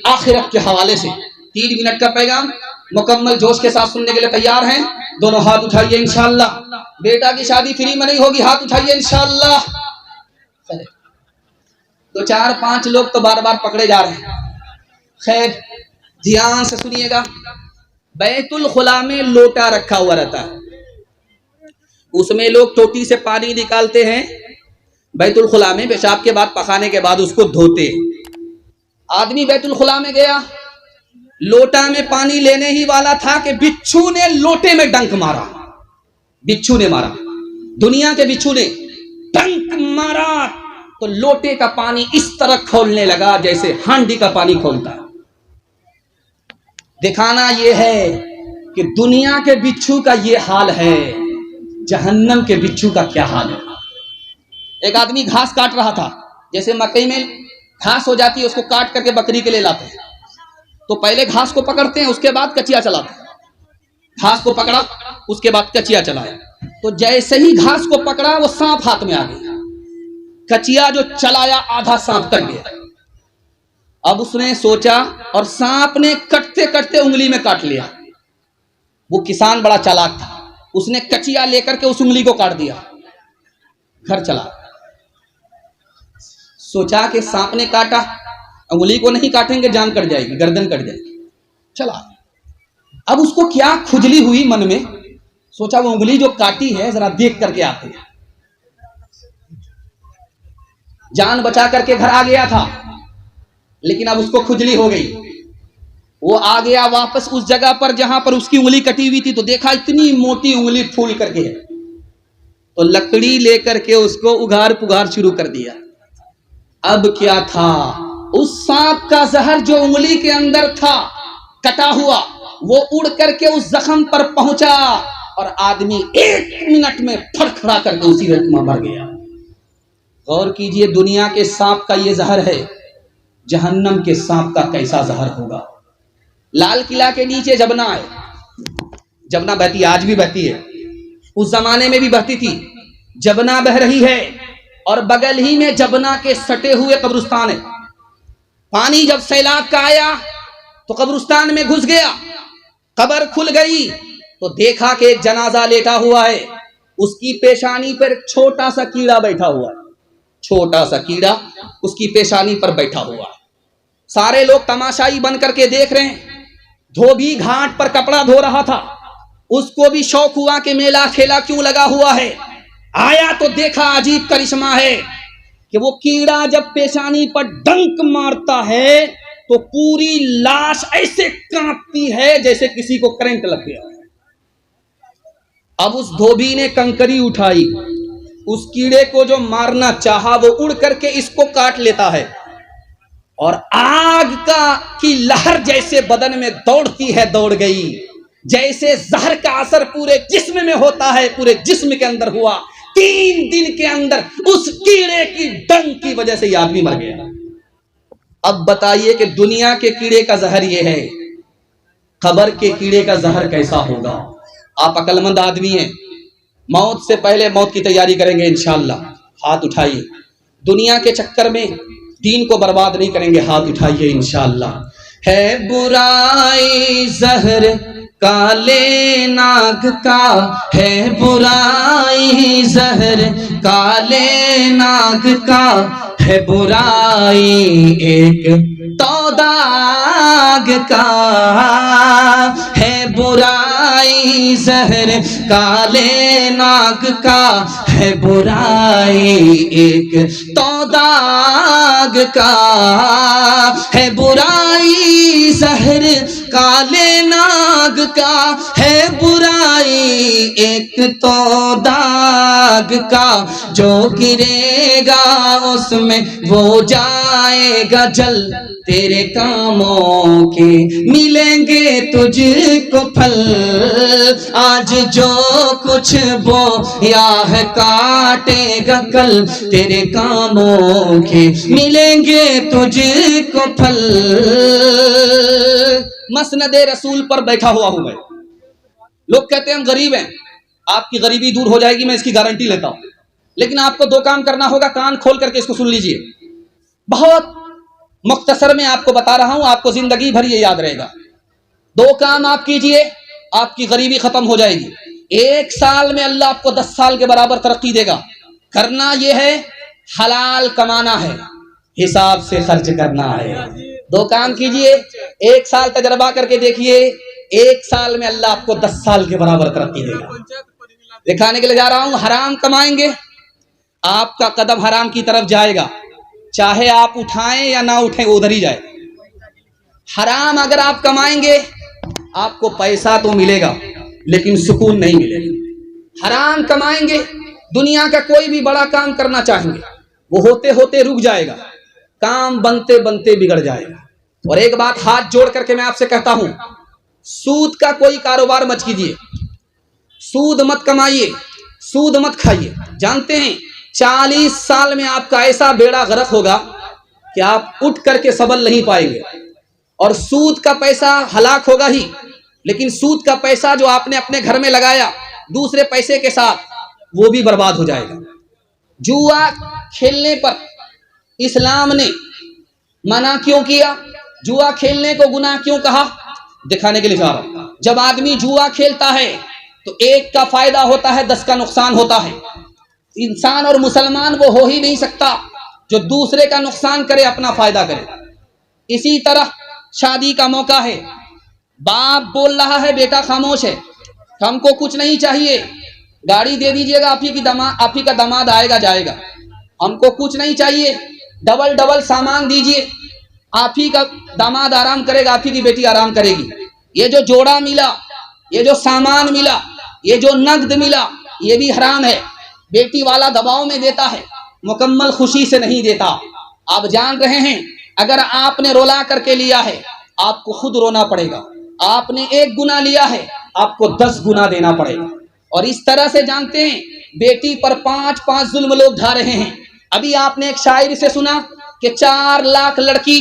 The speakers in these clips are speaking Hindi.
आखिरत के हवाले से 3 मिनट का पैगाम मुकम्मल जोश के साथ सुनने के लिए तैयार हैं? दोनों हाथ उठाइए इंशाअल्लाह। बेटा की शादी फ्री में नहीं होगी, हाथ उठाइए इंशाअल्लाह। तो 4-5 लोग तो बार बार पकड़े जा रहे हैं। खैर ध्यान से सुनिएगा। बैतुल खुला में लोटा रखा हुआ रहता है, उसमें लोग टोटी से पानी निकालते हैं। बैतुल खुला में पेशाब के बाद, पखाने के बाद उसको धोते हैं। आदमी बैतुल खुला में गया, लोटा में पानी लेने ही वाला था कि बिच्छू ने लोटे में डंक मारा। बिच्छू ने मारा, दुनिया के बिच्छू ने डंक मारा तो लोटे का पानी इस तरह खोलने लगा जैसे हांडी का पानी खोलता है। दिखाना यह है कि दुनिया के बिच्छू का यह हाल है, जहन्नम के बिच्छू का क्या हाल है। एक आदमी घास काट रहा था, जैसे मकई में घास हो जाती है उसको काट करके बकरी के लिए लाते हैं, तो पहले घास को पकड़ते हैं, उसके बाद कचिया चलाते हैं। घास को पकड़ा, उसके बाद कचिया चलाया, तो जैसे ही घास को पकड़ा वो सांप हाथ में आ गया। कचिया जो चलाया आधा सांप कट गया। अब उसने सोचा, और सांप ने कटते कटते उंगली में काट लिया। वो किसान बड़ा चालाक था, उसने कचिया लेकर के उस उंगली को काट दिया, घर चला। सोचा कि सांप ने काटा, उंगली को नहीं काटेंगे जान कट जाएगी, गर्दन कट जाएगी, चला। अब उसको क्या खुजली हुई मन में, सोचा वो उंगली जो काटी है जरा देख करके आते हैं। जान बचा करके घर आ गया था, लेकिन अब उसको खुजली हो गई। वो आ गया वापस उस जगह पर जहां पर उसकी उंगली कटी हुई थी, तो देखा इतनी मोटी उंगली फूल करके है, तो लकड़ी लेकर के उसको उघाड़ पुघाड़ शुरू कर दिया। अब क्या था, उस सांप का जहर जो उंगली के अंदर था कटा हुआ, वो उड़ करके उस जख्म पर पहुंचा और आदमी 1 मिनट में फड़खड़ा करके उसी वक्त में मर गया। गौर कीजिए, दुनिया के सांप का ये जहर है, जहन्नम के सांप का कैसा जहर होगा। लाल किला के नीचे जबना है, जबना बहती, आज भी बहती है, उस जमाने में भी बहती थी। जबना बह रही है और बगल ही में जबना के सटे हुए कब्रिस्तान है। पानी जब सैलाब का आया तो कब्रिस्तान में घुस गया, कब्र खुल गई तो देखा कि एक जनाजा लेटा हुआ है, उसकी पेशानी पर छोटा सा कीड़ा बैठा हुआ है। छोटा सा कीड़ा उसकी पेशानी पर बैठा हुआ है। सारे लोग तमाशाई बन करके देख रहे हैं। धोबी घाट पर कपड़ा धो रहा था, उसको भी शौक हुआ कि मेला ठेला क्यों लगा हुआ है। आया तो देखा अजीब करिश्मा है कि वो कीड़ा जब पेशानी पर डंक मारता है तो पूरी लाश ऐसे कांपती है जैसे किसी को करंट लग गया। अब उस धोबी ने कंकरी उठाई, उस कीड़े को जो मारना चाहा वो उड़ करके इसको काट लेता है, और आग की लहर जैसे बदन में दौड़ती है, दौड़ गई। जैसे जहर का असर पूरे जिस्म में होता है, पूरे जिस्म के अंदर हुआ। 3 दिन के अंदर उस कीड़े की डंक की वजह से ये आदमी मर गया। अब बताइए कि दुनिया के कीड़े का जहर ये है, कब्र के कीड़े का जहर कैसा होगा। आप अक्लमंद आदमी हैं, मौत से पहले मौत की तैयारी करेंगे इंशाअल्लाह। हाथ उठाइए, दुनिया के चक्कर में दीन को बर्बाद नहीं करेंगे, हाथ उठाइए इंशाअल्लाह। है बुराई जहर काले नाग का, है बुराई जहर काले नाग का, है बुराई एक तो दाग का, है बुराई जहर काले नाग का, है बुराई एक तो दाग का, है बुराई जहर काले नाग का, है बुराई एक तो दाग का, जो गिरेगा उसमें वो जाएगा जल, तेरे कामों के मिलेंगे तुझको फल, आज जो कुछ बोया है काटेगा कल, तेरे कामों के मिलेंगे तुझको फल। मसनदे रसूल पर बैठा हुआ हूं मैं। लोग कहते हैं हम गरीब हैं, आपकी गरीबी दूर हो जाएगी, मैं इसकी गारंटी लेता हूं, लेकिन आपको 2 काम करना होगा, कान खोल करके इसको सुन लीजिए। बहुत मुख्तसर में आपको बता रहा हूं, आपको जिंदगी भर ये याद रहेगा। 2 काम आप कीजिए, आपकी गरीबी खत्म हो जाएगी। 1 साल में अल्लाह आपको 10 साल के बराबर तरक्की देगा। करना यह है, हलाल कमाना है, हिसाब से खर्च करना है। 2 काम कीजिए, 1 साल तजर्बा करके देखिए, 1 साल में अल्लाह आपको 10 साल के बराबर तरक्की देगा। दिखाने के लिए जा रहा हूं, हराम कमाएंगे, आपका कदम हराम की तरफ जाएगा, चाहे आप उठाएं या ना उठें, उधर ही जाए। हराम अगर आप कमाएंगे, आपको पैसा तो मिलेगा लेकिन सुकून नहीं मिलेगा। हराम कमाएंगे, दुनिया का कोई भी बड़ा काम करना चाहेंगे, वो होते होते रुक जाएगा, काम बनते बनते बिगड़ जाएगा। और एक बात हाथ जोड़ करके मैं आपसे कहता हूं, सूद का कोई कारोबार मत कीजिए, सूद मत कमाइए, सूद मत खाइए। जानते हैं 40 साल में आपका ऐसा बेड़ा गर्क होगा कि आप उठ करके सबल नहीं पाएंगे। और सूद का पैसा हलाक होगा ही, लेकिन सूद का पैसा जो आपने अपने घर में लगाया दूसरे पैसे के साथ, वो भी बर्बाद हो जाएगा। जुआ खेलने पर इस्लाम ने मना क्यों किया? जुआ खेलने को गुनाह क्यों कहा? दिखाने के लिए जा रहा हूं। जब आदमी जुआ खेलता है तो एक का फायदा होता है, 10 का नुकसान होता है। इंसान और मुसलमान वो हो ही नहीं सकता जो दूसरे का नुकसान करे, अपना फायदा करे। इसी तरह शादी का मौका है, बाप बोल रहा है बेटा खामोश है, हमको कुछ नहीं चाहिए, गाड़ी दे दीजिएगा, आप ही का दामाद आएगा जाएगा, हमको कुछ नहीं चाहिए, डबल डबल सामान दीजिए, आप ही का दामाद आराम करेगा, आप ही की बेटी आराम करेगी। ये जो जोड़ा मिला, ये जो सामान मिला, ये जो नगद मिला, ये भी हराम है। बेटी वाला दबाव में देता है, मुकम्मल खुशी से नहीं देता। आप जान रहे हैं, अगर आपने रोला करके लिया है, आपको खुद रोना पड़ेगा। आपने 1 गुना लिया है, आपको 10 गुना देना पड़ेगा। और इस तरह से जानते हैं, बेटी पर 5-5 जुल्म लोग ढा रहे हैं। अभी आपने एक शायरी से सुना कि 4 लाख लड़की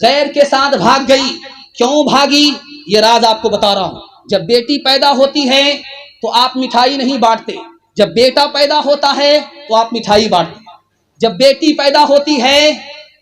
गैर के साथ भाग गई। क्यों भागी? ये राज आपको बता रहा हूं। जब बेटी पैदा होती है तो आप मिठाई नहीं बांटते, जब बेटा पैदा होता है तो आप मिठाई बांटते। जब बेटी पैदा होती है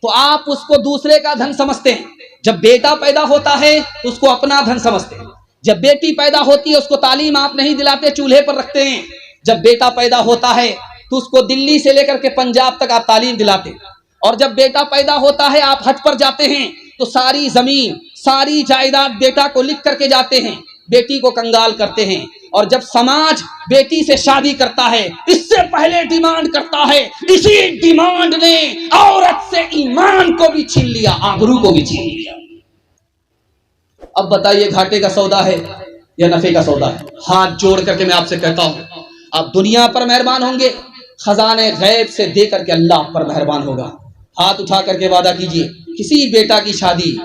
तो आप उसको दूसरे का धन समझते हैं, जब बेटा पैदा होता है तो उसको अपना धन समझते हैं। जब बेटी पैदा होती है उसको तालीम आप नहीं दिलाते, चूल्हे पर रखते हैं। जब बेटा पैदा होता है तो उसको दिल्ली से लेकर के पंजाब तक आप तालीम दिलाते हैं। और जब बेटा पैदा होता है आप हज पर जाते हैं तो सारी जमीन सारी जायदाद बेटा को लिख करके जाते हैं, बेटी को कंगाल करते हैं। और जब समाज बेटी से शादी करता है, इससे पहले डिमांड करता है, इसी डिमांड ने औरत से ईमान को भी छीन लिया, आबरू को भी छीन लिया। अब बताइए, घाटे का सौदा है या नफे का सौदा है? हाथ जोड़ करके मैं आपसे कहता हूं, आप दुनिया पर मेहरबान होंगे, खजाने गैब से दे करके अल्लाह पर मेहरबान होगा। हाथ उठा करके वादा कीजिए, किसी बेटा की शादी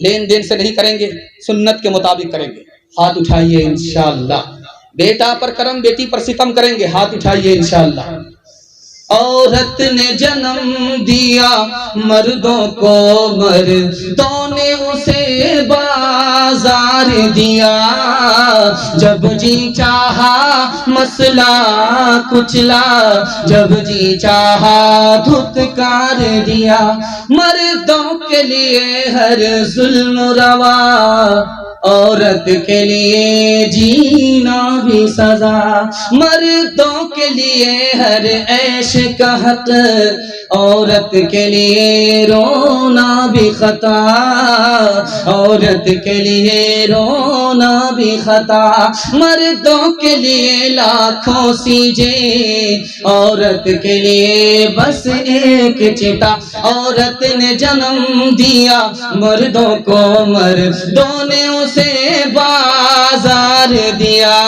लेन देन से नहीं करेंगे, सुन्नत के मुताबिक करेंगे। हाथ उठाइए इंशाअल्लाह। बेटा पर करम, बेटी पर सितम करेंगे। हाथ उठाइए इंशाअल्लाह। औरत ने जन्म दिया मर्दों को, मर्दों ने उसे बाजार दिया। जब जी चाहा मसला कुचला, जब जी चाहा धुतकार दिया। मर्दों के लिए हर जुल्म रवा, औरत के लिए जीना भी सजा। मर्दों के लिए हर ऐश का हक, औरत के लिए रोना भी खता। औरत के लिए रोना भी खता। मर्दों के लिए लाखों सीजे, औरत के लिए बस एक चिता। औरत ने जन्म दिया मर्दों को, मर्दों ने उसे बाजार दिया।